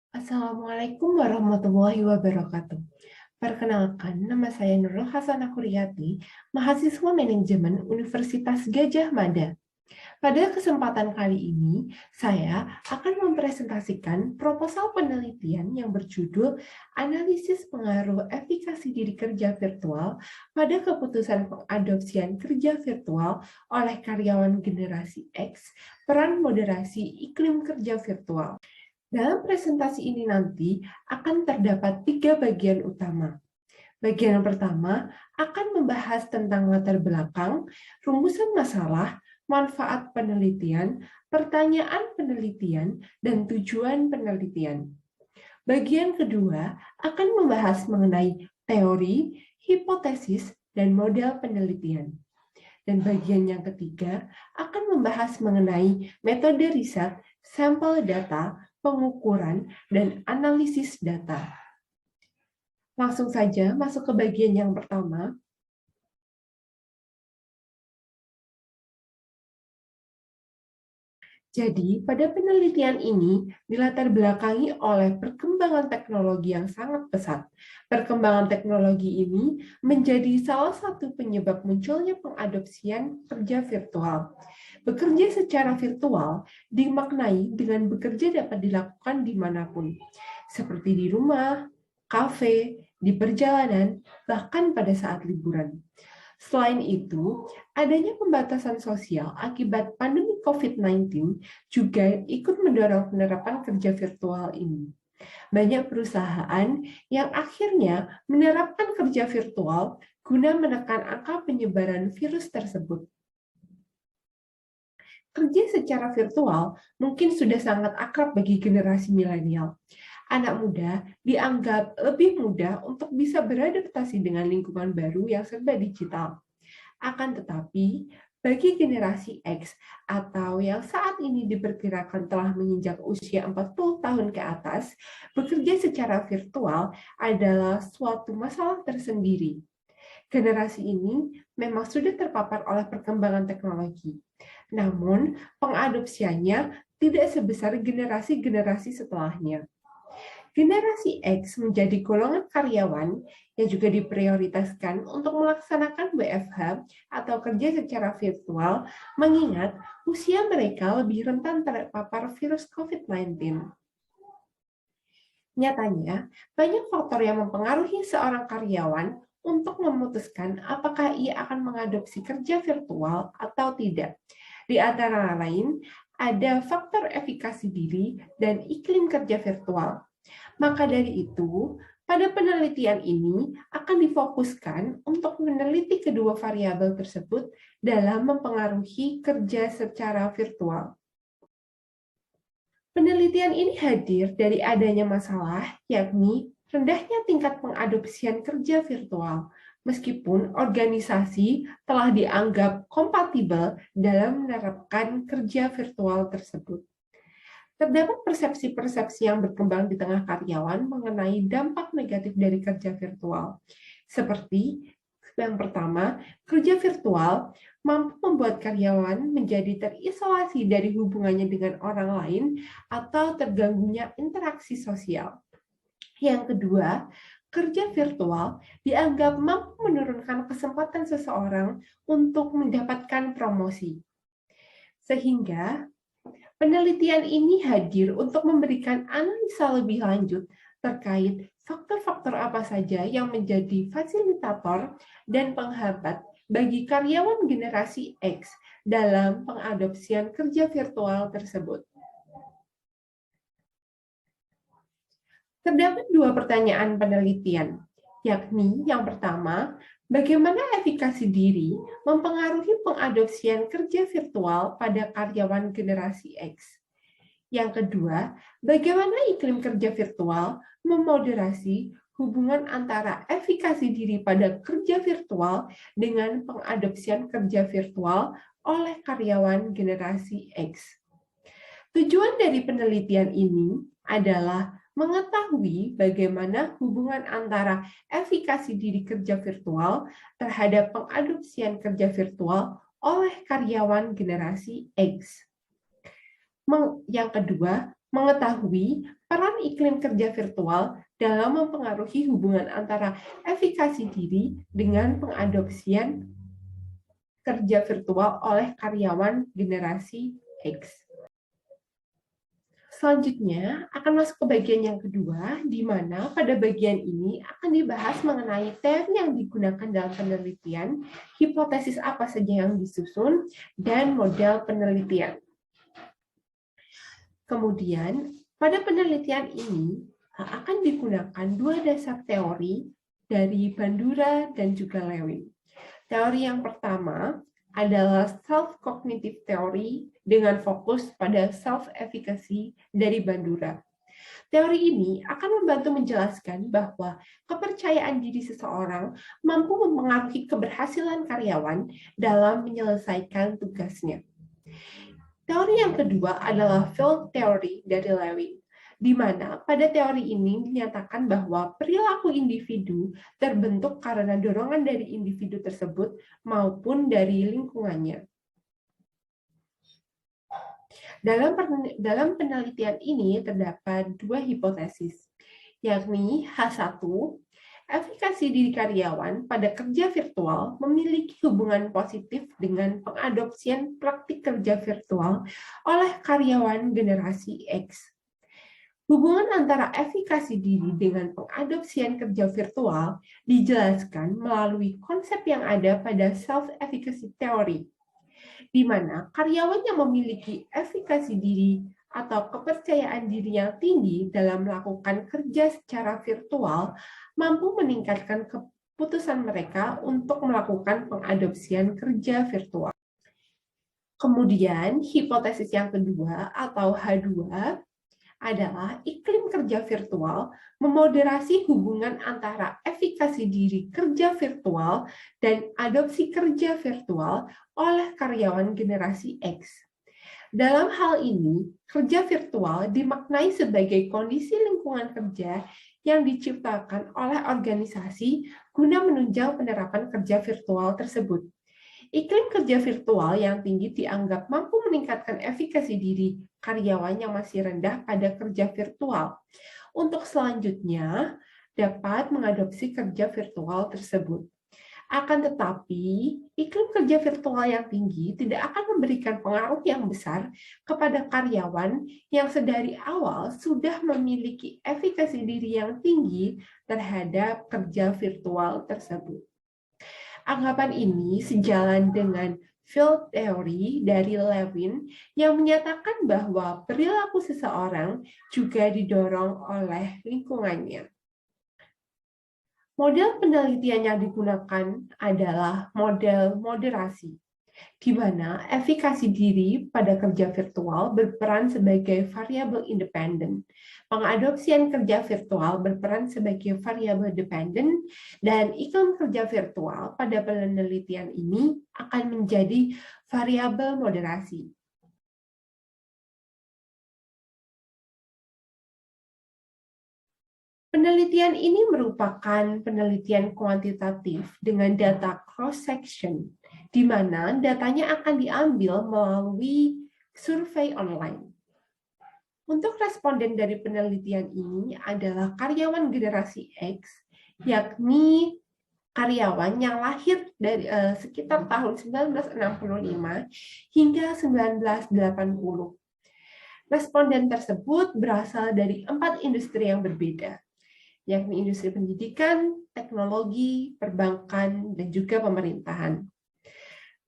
Assalamualaikum warahmatullahi wabarakatuh. Perkenalkan, nama saya Nurul Hasanah Kuryati, mahasiswa manajemen Universitas Gadjah Mada. Pada kesempatan kali ini, saya akan mempresentasikan proposal penelitian yang berjudul Analisis Pengaruh Efikasi Diri Kerja Virtual pada Keputusan Pengadopsian Kerja Virtual oleh Karyawan Generasi X, Peran Moderasi Iklim Kerja Virtual. Dalam presentasi ini nanti akan terdapat 3 bagian utama. Bagian yang pertama akan membahas tentang latar belakang, rumusan masalah, manfaat penelitian, pertanyaan penelitian, dan tujuan penelitian. Bagian kedua akan membahas mengenai teori, hipotesis, dan model penelitian. Dan bagian yang ketiga akan membahas mengenai metode riset, sampel data, pengukuran, dan analisis data. Langsung saja masuk ke bagian yang pertama. Jadi, pada penelitian ini dilatar belakangi oleh perkembangan teknologi yang sangat pesat. Perkembangan teknologi ini menjadi salah satu penyebab munculnya pengadopsian kerja virtual. Bekerja secara virtual dimaknai dengan bekerja dapat dilakukan dimanapun, seperti di rumah, kafe, di perjalanan, bahkan pada saat liburan. Selain itu, adanya pembatasan sosial akibat pandemi COVID-19 juga ikut mendorong penerapan kerja virtual ini. Banyak perusahaan yang akhirnya menerapkan kerja virtual guna menekan angka penyebaran virus tersebut. Kerja secara virtual mungkin sudah sangat akrab bagi generasi milenial. Anak muda dianggap lebih mudah untuk bisa beradaptasi dengan lingkungan baru yang serba digital. Akan tetapi, bagi generasi X atau yang saat ini diperkirakan telah menginjak usia 40 tahun ke atas, bekerja secara virtual adalah suatu masalah tersendiri. Generasi ini memang sudah terpapar oleh perkembangan teknologi. Namun, pengadopsiannya tidak sebesar generasi-generasi setelahnya. Generasi X menjadi golongan karyawan yang juga diprioritaskan untuk melaksanakan WFH atau kerja secara virtual, mengingat usia mereka lebih rentan terpapar virus COVID-19. Nyatanya, banyak faktor yang mempengaruhi seorang karyawan untuk memutuskan apakah ia akan mengadopsi kerja virtual atau tidak. Di antara lain, ada faktor efikasi diri dan iklim kerja virtual. Maka dari itu, pada penelitian ini akan difokuskan untuk meneliti kedua variabel tersebut dalam mempengaruhi kerja secara virtual. Penelitian ini hadir dari adanya masalah, yakni rendahnya tingkat pengadopsian kerja virtual, meskipun organisasi telah dianggap kompatibel dalam menerapkan kerja virtual tersebut. Terdapat persepsi-persepsi yang berkembang di tengah karyawan mengenai dampak negatif dari kerja virtual. Seperti yang pertama, kerja virtual mampu membuat karyawan menjadi terisolasi dari hubungannya dengan orang lain atau terganggunya interaksi sosial. Yang kedua, kerja virtual dianggap mampu menurunkan kesempatan seseorang untuk mendapatkan promosi. Sehingga penelitian ini hadir untuk memberikan analisa lebih lanjut terkait faktor-faktor apa saja yang menjadi fasilitator dan penghambat bagi karyawan generasi X dalam pengadopsian kerja virtual tersebut. Terdapat 2 pertanyaan penelitian, yakni yang pertama, bagaimana efikasi diri mempengaruhi pengadopsian kerja virtual pada karyawan generasi X? Yang kedua, bagaimana iklim kerja virtual memoderasi hubungan antara efikasi diri pada kerja virtual dengan pengadopsian kerja virtual oleh karyawan generasi X? Tujuan dari penelitian ini adalah mengetahui bagaimana hubungan antara efikasi diri kerja virtual terhadap pengadopsian kerja virtual oleh karyawan generasi X. Yang kedua, mengetahui peran iklim kerja virtual dalam mempengaruhi hubungan antara efikasi diri dengan pengadopsian kerja virtual oleh karyawan generasi X. Selanjutnya akan masuk ke bagian yang kedua, di mana pada bagian ini akan dibahas mengenai teori yang digunakan dalam penelitian, hipotesis apa saja yang disusun, dan model penelitian. Kemudian, pada penelitian ini akan digunakan dua dasar teori dari Bandura dan juga Lewin. Teori yang pertama adalah self-cognitive theory dengan fokus pada self-efficacy dari Bandura. Teori ini akan membantu menjelaskan bahwa kepercayaan diri seseorang mampu mempengaruhi keberhasilan karyawan dalam menyelesaikan tugasnya. Teori yang kedua adalah field theory dari Lewin, di mana pada teori ini dinyatakan bahwa perilaku individu terbentuk karena dorongan dari individu tersebut maupun dari lingkungannya. Dalam penelitian ini terdapat dua hipotesis, yakni H1, efikasi diri karyawan pada kerja virtual memiliki hubungan positif dengan pengadopsian praktik kerja virtual oleh karyawan generasi X. Hubungan antara efikasi diri dengan pengadopsian kerja virtual dijelaskan melalui konsep yang ada pada self-efficacy theory, di mana karyawan yang memiliki efikasi diri atau kepercayaan diri yang tinggi dalam melakukan kerja secara virtual mampu meningkatkan keputusan mereka untuk melakukan pengadopsian kerja virtual. Kemudian, hipotesis yang kedua atau H2 adalah iklim kerja virtual memoderasi hubungan antara efikasi diri kerja virtual dan adopsi kerja virtual oleh karyawan generasi X. Dalam hal ini, kerja virtual dimaknai sebagai kondisi lingkungan kerja yang diciptakan oleh organisasi guna menunjang penerapan kerja virtual tersebut. Iklim kerja virtual yang tinggi dianggap mampu meningkatkan efikasi diri karyawan yang masih rendah pada kerja virtual. Untuk selanjutnya, dapat mengadopsi kerja virtual tersebut. Akan tetapi, iklim kerja virtual yang tinggi tidak akan memberikan pengaruh yang besar kepada karyawan yang sedari awal sudah memiliki efikasi diri yang tinggi terhadap kerja virtual tersebut. Anggapan ini sejalan dengan field theory dari Lewin yang menyatakan bahwa perilaku seseorang juga didorong oleh lingkungannya. Model penelitian yang digunakan adalah model moderasi, di mana efikasi diri pada kerja virtual berperan sebagai variabel independen, pengadopsian kerja virtual berperan sebagai variabel dependen, dan iklim kerja virtual pada penelitian ini akan menjadi variabel moderasi. Penelitian ini merupakan penelitian kuantitatif dengan data cross-section, di mana datanya akan diambil melalui survei online. Untuk responden dari penelitian ini adalah karyawan generasi X, yakni karyawan yang lahir dari sekitar tahun 1965 hingga 1980. Responden tersebut berasal dari 4 industri yang berbeda, yakni industri pendidikan, teknologi, perbankan, dan juga pemerintahan.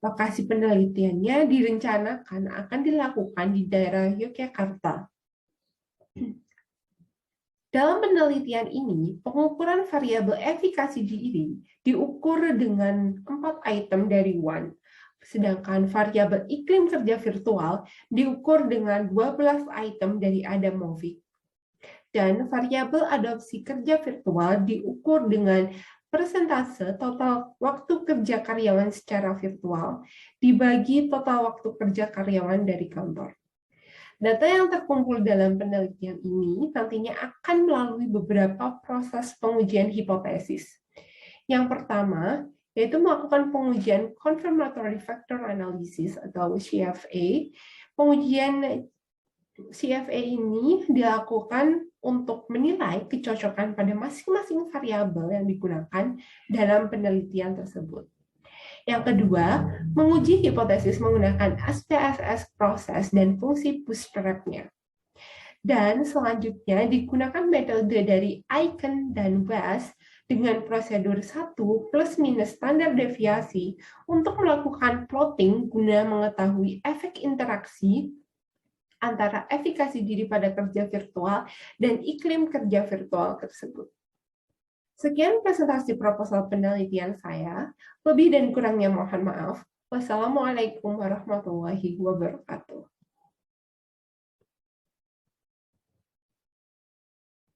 Lokasi penelitiannya direncanakan akan dilakukan di daerah Yogyakarta. Dalam penelitian ini, pengukuran variabel efikasi diri diukur dengan 4 item dari WAN, sedangkan variabel iklim kerja virtual diukur dengan 12 item dari Adamovic. Dan variabel adopsi kerja virtual diukur dengan persentase total waktu kerja karyawan secara virtual dibagi total waktu kerja karyawan dari kantor. Data yang terkumpul dalam penelitian ini nantinya akan melalui beberapa proses pengujian hipotesis. Yang pertama, yaitu melakukan pengujian confirmatory factor analysis atau CFA, pengujian CFA ini dilakukan untuk menilai kecocokan pada masing-masing variabel yang digunakan dalam penelitian tersebut. Yang kedua, menguji hipotesis menggunakan SPSS proses dan fungsi bootstrap-nya. Dan selanjutnya digunakan metode dari Aiken dan West dengan prosedur 1 plus minus standar deviasi untuk melakukan plotting guna mengetahui efek interaksi antara efikasi diri pada kerja virtual dan iklim kerja virtual tersebut. Sekian presentasi proposal penelitian saya. Lebih dan kurangnya mohon maaf. Wassalamualaikum warahmatullahi wabarakatuh.